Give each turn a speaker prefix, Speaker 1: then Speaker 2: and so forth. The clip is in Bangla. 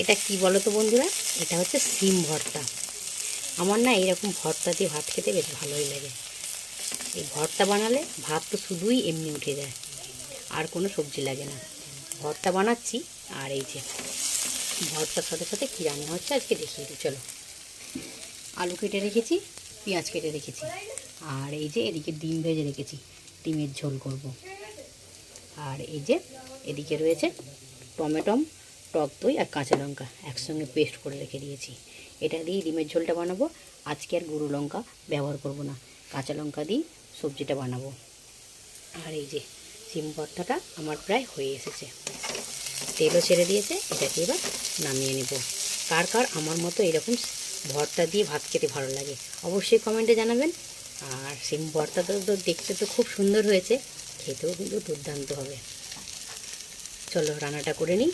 Speaker 1: এটা কি বলো তো বন্ধুরা, এটা হচ্ছে সিম ভর্তা। আমার না এরকম ভর্তা দিয়ে ভাত খেতে বেশ ভালোই লাগে। এই ভর্তা বানালে ভাত তো শুধুই এমনি উঠে যায়, আর কোনো সবজি লাগে না। ভর্তা বানাচ্ছি, আর এই যে ভর্তার সাথে সাথে কী রান্না হচ্ছে আজকে দেখিয়ে দিই। চলো, আলু কেটে রেখেছি, পেঁয়াজ কেটে রেখেছি, আর এই যে এদিকে ডিম ভেজে রেখেছি, ডিমের ঝোল করব। আর এই যে এদিকে রয়েছে টমেটো, টক দই আর কাঁচা লঙ্কা একসঙ্গে পেস্ট করে রেখে দিয়েছি। এটা দিয়ে ডিমের ঝোলটা বানাবো। আজকে আর গুঁড়ো লঙ্কা ব্যবহার করব না, কাঁচা লঙ্কা দিয়ে সবজিটা বানাবো। আর এই যে সিম ভর্তাটা আমার প্রায় হয়ে এসেছে, তেলও ছেড়ে দিয়েছে। এটাকে এবার নামিয়ে নেব। কার কার আমার মতো এরকম ভর্তা দিয়ে ভাত খেতে ভালো লাগে অবশ্যই কমেন্টে জানাবেন। আর সিম ভর্তাটা তো দেখতে তো খুব সুন্দর হয়েছে, খেতেও কিন্তু দুর্দান্ত হবে। চলো রান্নাটা করে নিই।